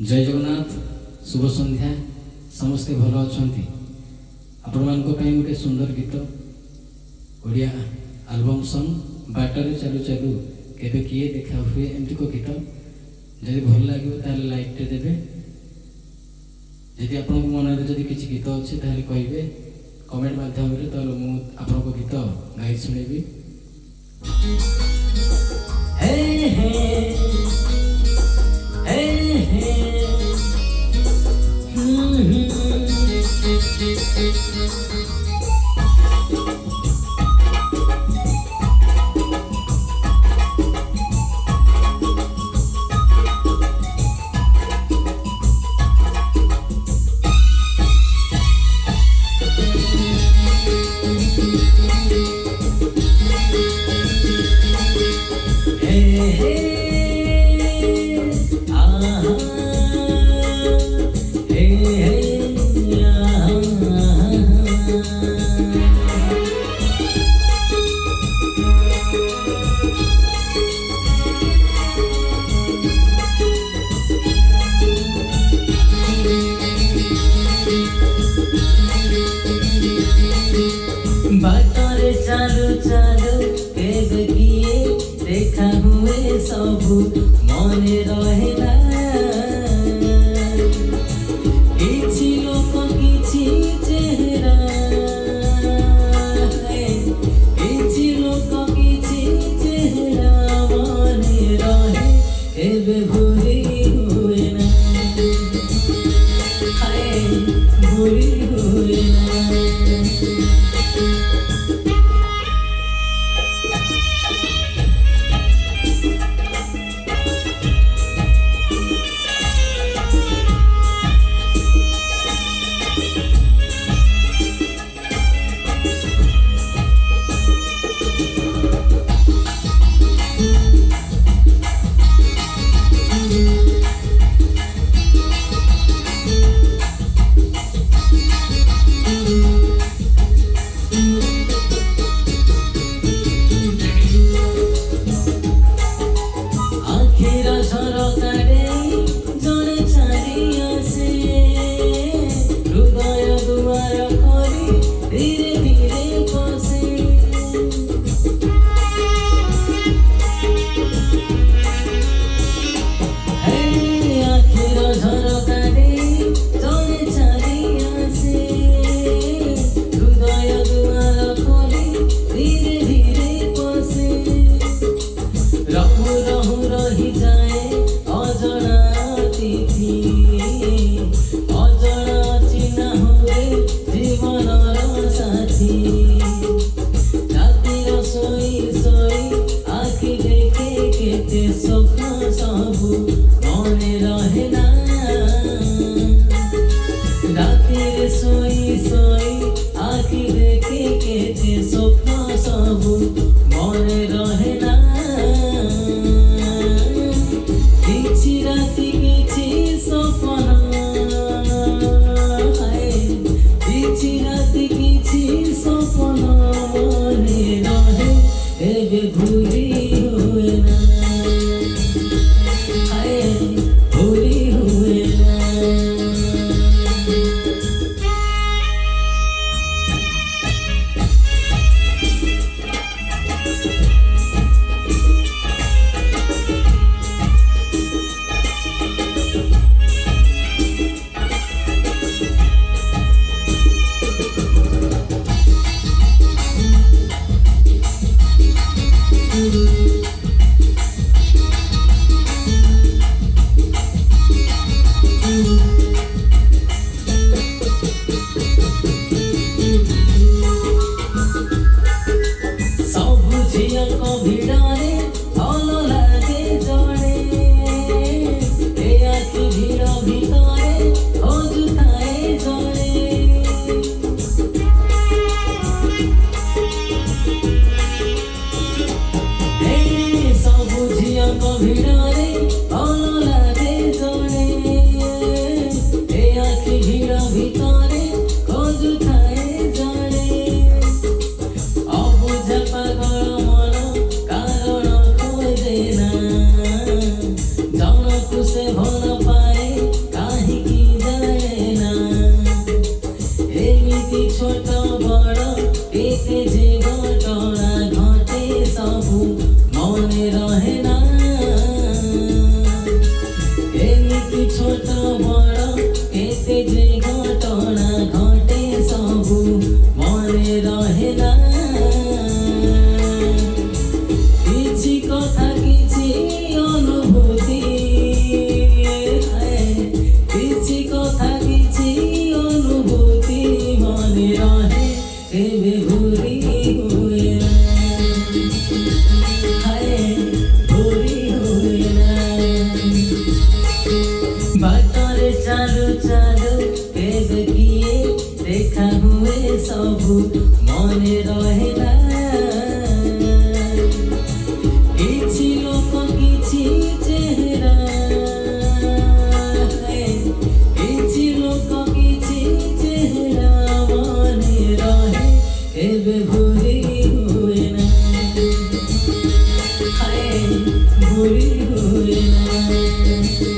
जय जगन्नाथ शुभ संध्या समस्ते भल अच्छा आपण मान गोटे सुंदर गीत ओडिया आल्बम सॉन्ग बाटर चलू चलू केबे किए देखा हुए एमती को गीत जदि भल लगे ताले लाइक टे देबे जदि आपन मन रे जदि किछि गीत अछि ताले कहिबे कमेंट माध्यम रे ताले मु आपन को गीत गाई सुनेबी। हे हे बाटरे चालू चालू केबे किए देखा हुए सबू मने रहेला किछि लोक किछि चेहरा किछि लोक किछि चेहरा मने रहे एबे भूली हुए ना हाय भूली हुए ना